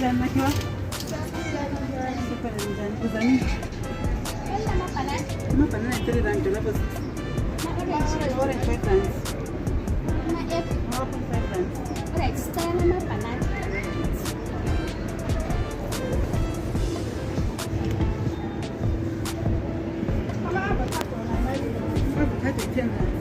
njani makiwa? Uzani? Mabanana 3 rand lapho 6. Orange 5 rand. Apple 5 rand. Right, style mabanana. Avocado 10 rand.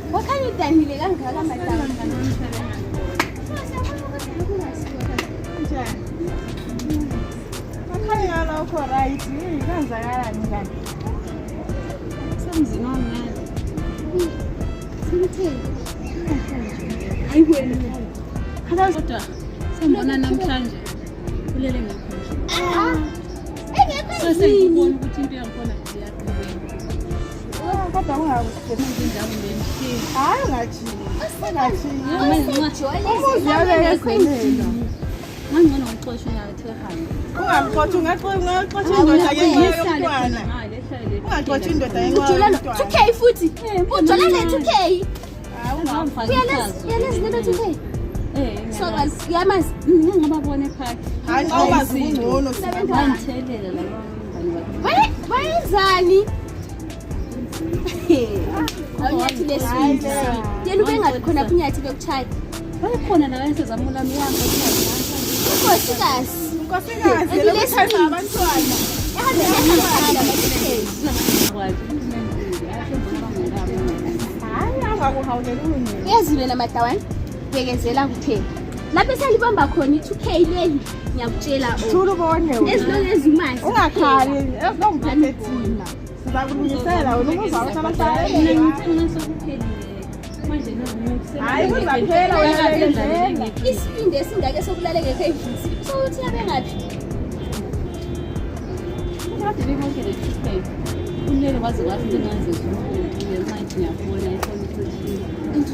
What can you tell me? Sambona namhlanje kulele ngakho. Sasengibona ukuthi into yakhona iyaqhubeka. Kodwa ungakusebenza indawo ngemishini. Hayi ngathi. Umuzi yabekezelela. Ngangcono ngixoshwe ngathehamba. Ungamxoxa ungaxoxa indoda yomntwana. Ungaxoxa indoda yomntwana. 2K futhi. Ujola le 2K. Uyalezi lento 2K. So yamazi ngingababona ephakathi. Hayi awubazi ungcono sibanthelela la bangani bakho. Wayenzani? Awunyathi leswini. Yena ubengathi khona kunyathi bekuchaya. Bakhona la esezamula miyango Nkosikazi. Nkosikazi lokuthatha abantwana. Ehambe ehambe hayi angakuhawulela unye. Uyazibela madawana. Bekezela kuphela. Lapho esalibamba khona i2K leli ngiyakutshela Thula ubone wena. Ezinonke ezimazi. Ungakhali, ezongiphethe thina. Sizakulungisela wena uzawuthi abantwana. Manje hayi kuzaphela wena. Isipinde esingake sokulaleke ekhayivisi. So uthi abengaphi? Kade bonke le 2K. Unele wazi wathi ngenze zonke manje ngiyabona iphone Into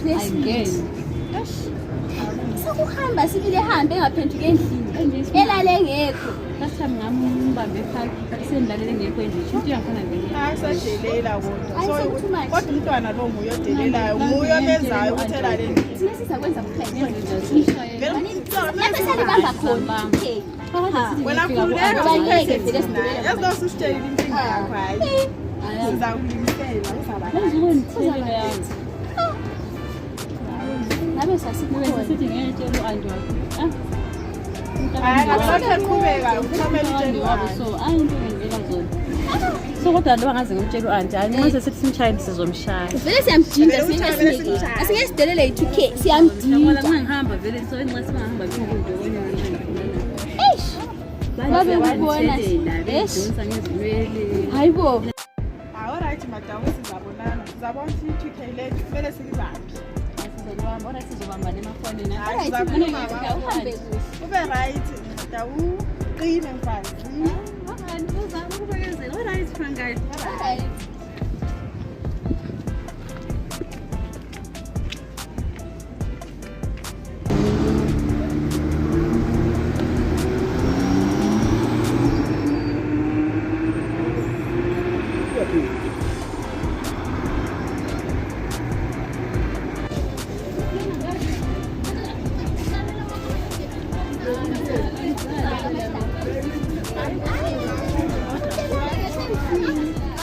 Sokuhamba sibile hambe engaphenduka endlini. Elale ngekho. Kasami ngambambe ephakathi sendalela ngekho endlini. Into yakhona ngeke. Hayi sadelela kodwa. So kodwa umntwana lo nguye odelelayo, nguye obezayo ukuthi elale endlini. Sina sizakwenza bukhaya. Lapho salibamba khona. Wena khuleka Baleke uphethe thina. Yazosisitshela impilo yakho hayi. Sizakulungisela uzabona yazi. Ngabe sasikhona. Sithi ngiyetshela uAnti wakho. Hayi akasakhe qhubeka uthomela utshela wabo so ayinto engivela zona. So kodwa ndoba ngaze ngimtshela uAnti hayi mase sithi simshayile sizomshaya. Vele siyamjinda singasinike. Asingesidelele i2K siyamdinga. Ngoba ngihamba vele so enxa singahamba into konye. Babe ubona. Donsa ngezinwele. Hayibo. Alright madam sizabonana. Sizabona i2K lethu kumele silibambe. Sizobamba sizobamba nemafonini. Hayi uhambe kuhle. Ube right Dawu qine mfazi. Abantu uzama ukubekezela. Alright fangayi. Alright.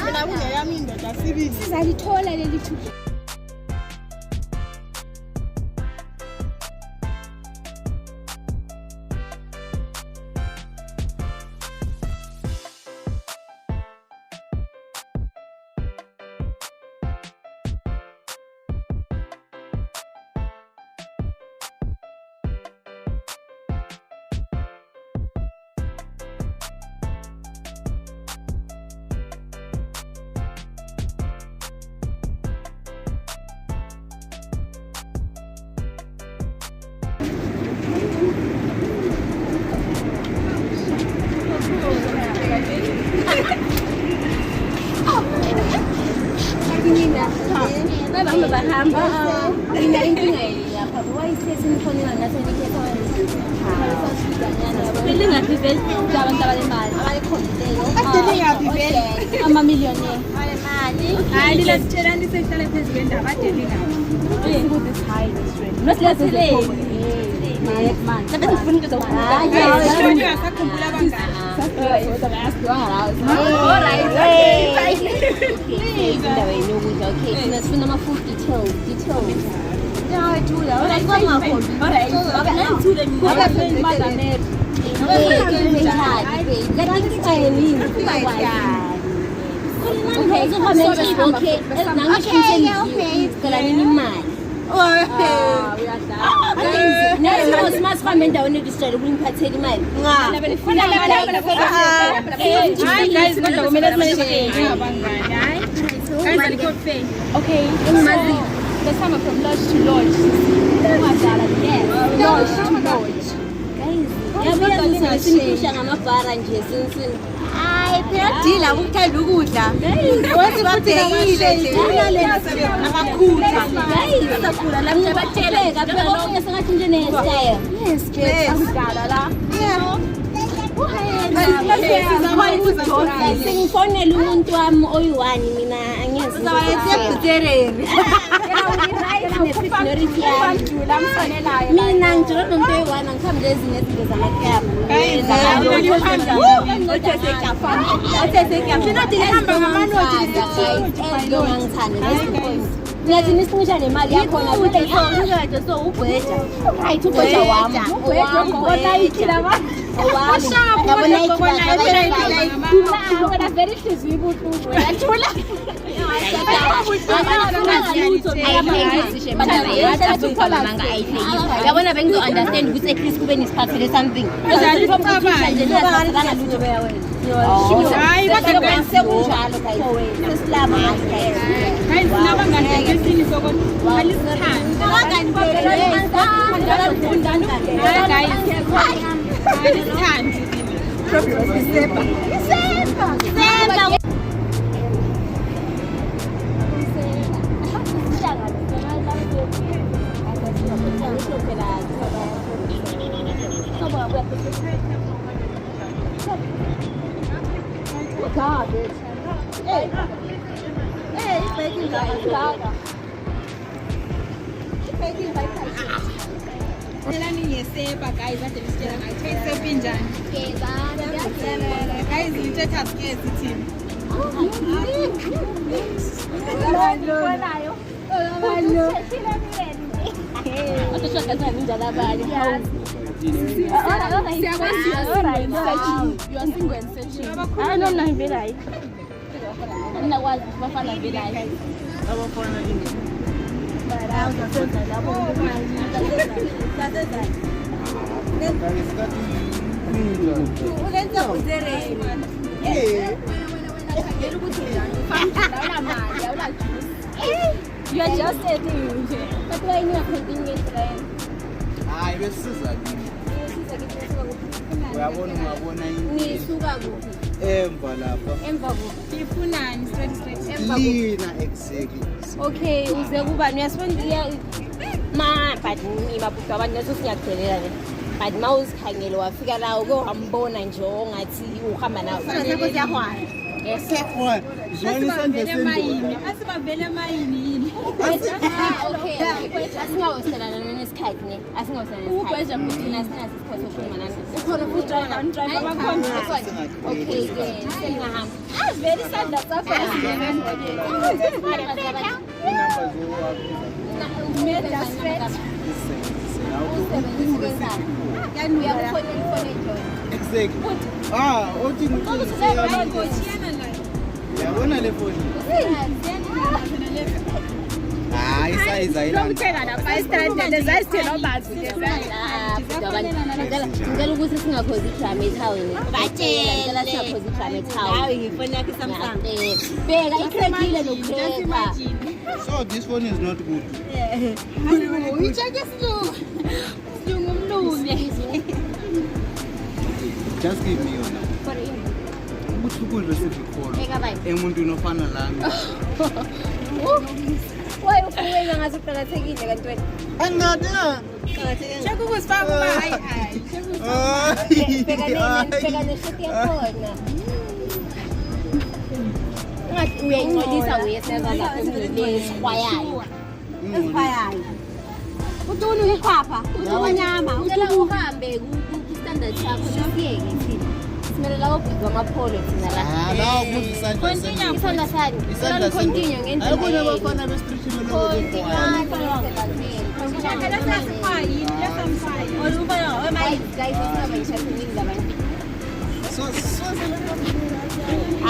Mina kungeyami indoda sibili. Sizalithola leli 2K. Babahamba bahamba. Mina inkinga lapha ngoba isikhathi nifonela nasenikhetha belingaphi vele abantu abalemali abayikhondelo amamiliyoni alemali hayi lilasitshela nisehlale phezulu endaba ade lingaphi this high this rate not less than man tapi ngifuna ukuthi sakhumbula abangani alright indawo yokudla okay sifuna ama-food details masihambe endaweni edisitshele ukuliphathela imali okay let's come from lodge to lodge yes lodge to lodge guys yabuya ngamabhara nje sinsini hayi phela ukuthanda ukudla wathi babhekile nje abakhula abakhula la mina batsheleka phela lonke sengathi nje ne-style yes akudala la sengifonela umuntu wami oyi-one mina mina ngijolo nomuntu oyi-one angikhambi lezinye ezinto zamaklabangithande ngathi nisincisha nemali yakhona so ubheja right ubheja wami very hliziyo ibuhlungu uyathula yabona bengizo-understand ukuthi at least kube nisiphathele something guys ade nisitshela ngayisepa injani guys lithetha skezi thina you are just saying but why you are putting it right hayi besiza uyabona nisuka kuphi emva lapha emva kuphi ifunani straight lina exactly okay uze kuba uyasibona but imabhuku abantu naso siyakuphelela le but ma uzikhangele wafika la uke wambona nje ongathi uhamba nawo siyahwaya esekhona asibavele emayini yini okay asingawoselana nesikhathi ne asingawoselana nesikhathi nasinasikhathi sokukhuluma nani ukhona futhi driver bakhona okay ke sengahamba very sad that yabona le phone hayi sayiza lokuthenga na-500 zazithela obazi ngicela ukuthi singakhozi idrama ethawini batshela singakhozi idrama ethawini ngifoni yakho iSamsung bheka ikhekile nokupheka so this phone is not good uyitsheke silungu umlungu just give me your number for you ukuthi ukudla esivikolo emuntwini ofana lami. Why ufuna ngathi uqhakathekile kanti wena? Angathi Shaka ukusifaka kuba hayi. Bheka neshoti yakhona. Ngathi uyayingcolisa uyeseza lapha esikhwayayo. Esikhwayayo. Utuna uyikhwapha, utubanyama, ucela uhambe ku-standard sakho siyeke thina. Simele la ubhika amapholo thina la. la ukuze isandla Isandla sani. Isandla continue ngendlela. ayibona abafana be-street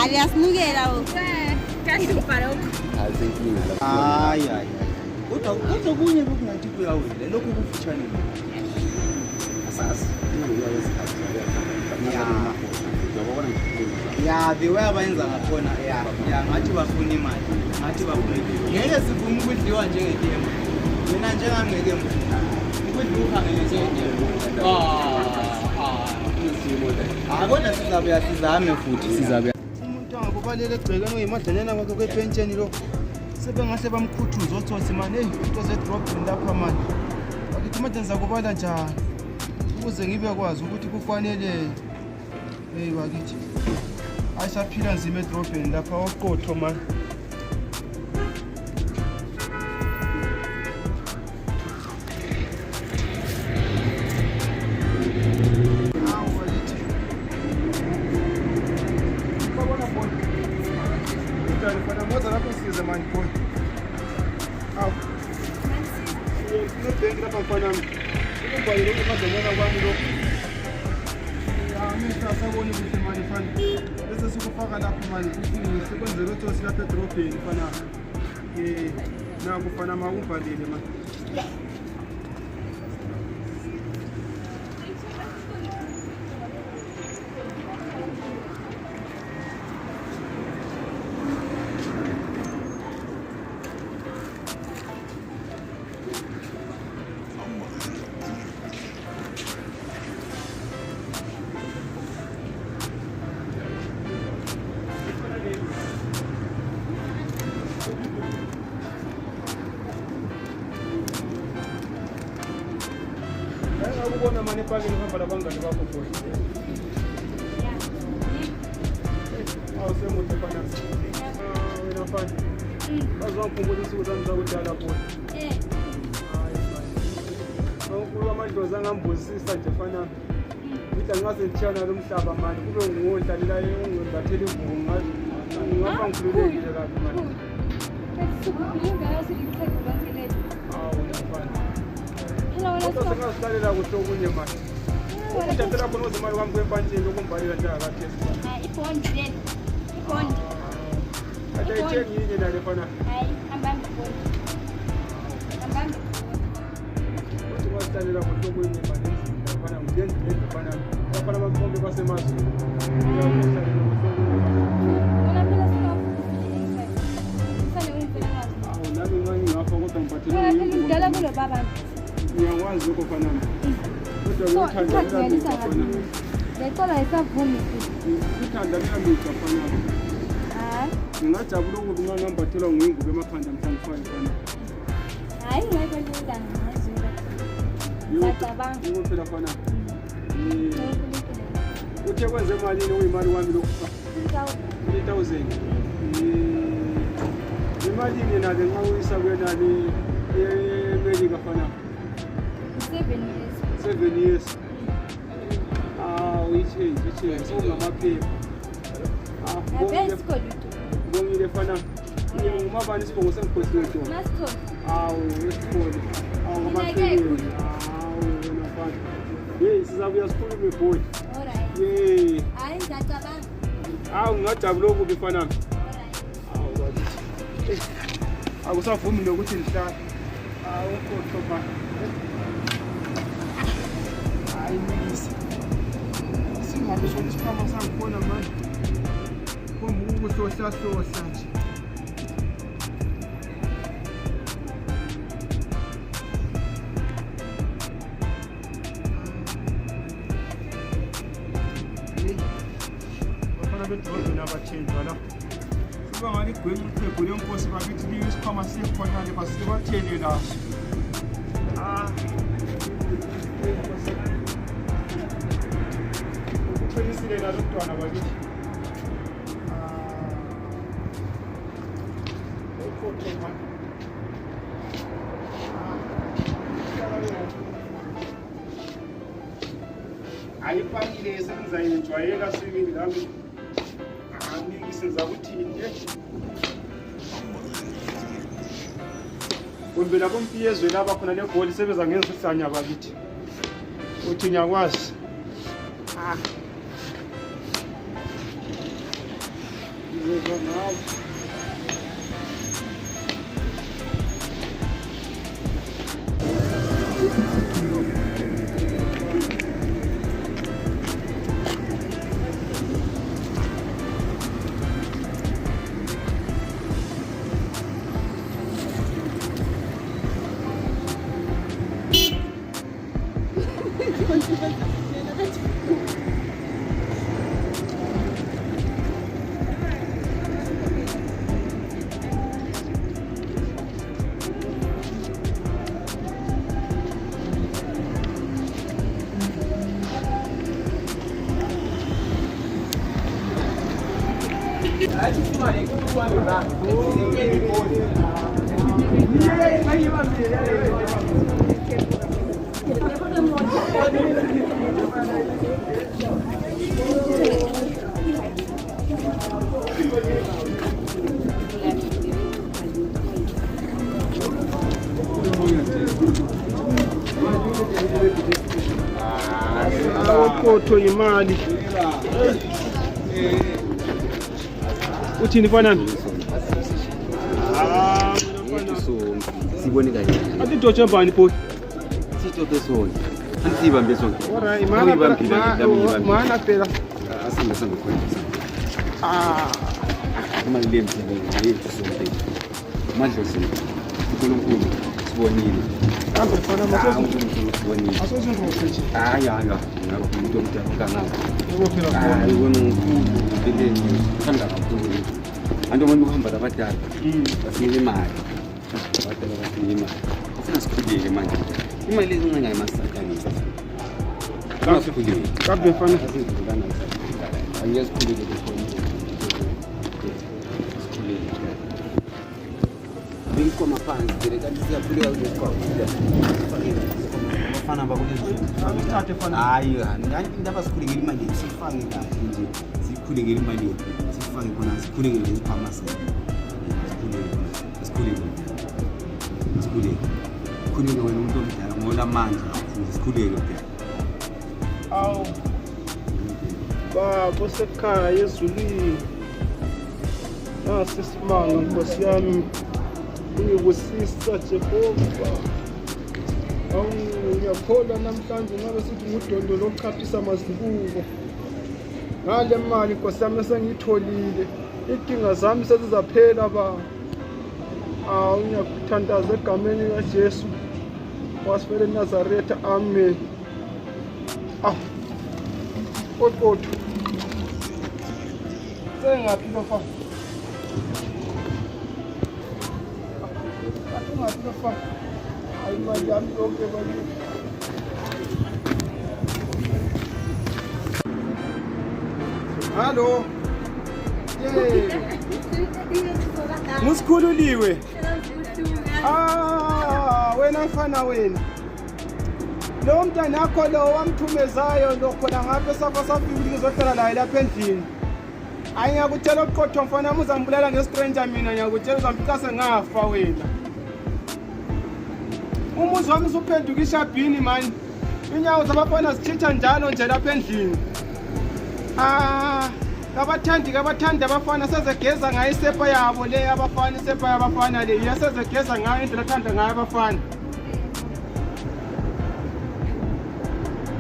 Aliyasinukela hayi kodwa kunye bokungathi kuyawile lokhu kufutshane ya the way abayenza ngakhona ya ngathi bafuna imali ngathi bafuna ngeke sivume ukudliwa njengegemu mina njengami ngeke mfuna ukudliwa ukhangele njengegemu kodwa sizabuya sizame futhi sizabuya umuntu angakubalele egcekeni oyimadlanyana kwakhe kwepentsheni lo sebengahle bamkhuthuza otsotsi mani eyi into zedrobhini lapha mani bakithi manje ngizakubala njani ukuze ngibe kwazi ukuthi kufanele eyi bakithi ayisaphila nzima edrobheni lapha oqotho mani bese sikufaka lapho manje sikwenzela ukuthi silapha edrobheni fana naku fana makubhalile manje ukubona manje epakeni uhamba labangani bakho futhi awusemuhle fana wena fana bazongikhumbula insuku zami zakudala futhi hayi amadlozi angambuzisisa nje fana ngithi angingase ngitshiyana lo mhlaba manje kube ngiwodlalela ungimbathela ivungu ngingapha ngikhululekile kabi manje sengazihlalela kuhle okunye manje ukujathela khona uzimali kwami kwempantsheni ukumvalela njengakathi ade ayithengi yinye nale fana ukuthi ungazihlalela kuhle okunye manje fana ngiyendlendlu fana abafana bamhlombe basemazweni uyakuhlalela kuhle nami ngangingapha kodwa ngiphathele ngiyakwazi lokho fanana kodwa ngiyathandela fana Lecola isavumi ngithandela mija fanana ngingajabula ukuthi nxa ngambathelwa nguyingubo emakhanda mhlawumbe fana hayi ngayibonisa ngazula phela fana uthe kwenze malini okuyimali wami lokhu 3,000 imalini nale nxa uyisa kwenani emelika fana 7 years uyichange sokungamaphepha ngibongile fana ngumabani isibongo sengikhohliwe tona wesikole ngamaphepha wena fana yeyi sizabuya sikhulume boy ngingajabula okubi fana akusavumi nokuthi ndihlale ukhohlwa fana hayi mikisi singabe sokusikhama sangikhona manje komba ukuhlohla nje bafana bedrobheni ligwenya iphepho lenkosi bakithi liyo isikhwama sikhonale basibathele laso. Uqinisile nazo mntwana bakithi. Ayipakile esengizayijwayela sibili lami. Angiki senza ukuthini kumbe labo mpiyezwe laba khona legoli sebeza ngenza uhlanya bakithi. Uthi nyakwazi. Ngizwa nawe. Awukhothwa imali. Uthini fanani? Sibone kanje. Athi dotsha bani boy? Sithoke sona. Ansibambe sonke. Alright, mana phela. Asingasambe khona. Imali lemsebenzi yethu sonke. Manje uNkulunkulu sibonile. Kambe fana masozo sibonile. Asozindrosethi. Hayi ngabo umuntu omdala kanabo. Yebo phela khona. Hayi wena uNkulunkulu beleni thanda kakhulu. Antu abantu bahamba labadala. Basinike imali. Abadala basinike imali. Ufuna sikhuleke manje. Imali lezi ungangayi masakanisa. Kasikhuleke. Kambe fana asizulana nayo. Angiyasikhuleke khona. Bingikoma phansi vele kanti siyakhuleka kulesikhathi. Bafana bakulezi. Akuthathe fana. Hayi, kanti indaba sikhuleke imali sifake kahle nje. Sikhuleke imali sifake khona sikhuleke lesikhwama sethu. Sikhuleke wena umuntu omdala ngola manje sikhuleke phela. Awu. Baba sekhaya ezulwini. Sisimanga Nkosi yami. Ungikusisa Jehova. Awu ngiyakholwa namhlanje ngabe sithi ngudondo lokuchaphisa mazibuko. Ngale mali Nkosi yami sengiyitholile. Idinga zami sezizaphela ba. Awu ngiyakuthandaza egameni likaJesu. Wasifele eNazaretha. Amen. Kodwa sengaphi bafa? Ngaphi bafa? Ayimali yami yonke bakithi. Hallo. Musikhululiwe. Wena mfana wena. Lo mntana wakho lo wamthumezayo lo khona ngapha safika ngizohlala naye lapha endlini. Hayi ngiyakutshela uqotho mfana uzambulala ngestranger mina ngiyakutshela uzamfica sengafa wena. Umuzi wami usuphenduka ishabhini man. Inyawo zabafana zichitha njalo nje lapha endlini. Abathandi abafana sezegeza ngayo isepa yabo le abafana isepa yabafana le yasezegeza ngayo indlela athanda ngayo abafana.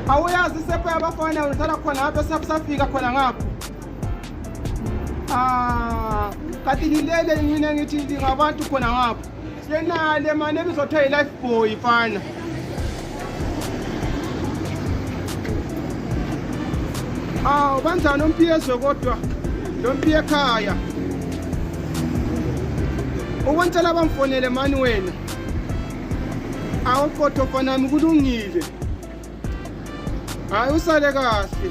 Awuyazi isepa yabafana uthatha khona ngapha safika khona ngapha. Kanti lilele mina ngithi ngabantu khona ngapha. Yena le manje bizothiwa life boy fana. Banjani umpiyezwe kodwa lo mpiye ekhaya. ukwentela bamfonele mani wena awuqotho fanami kulungile hayi usale kahle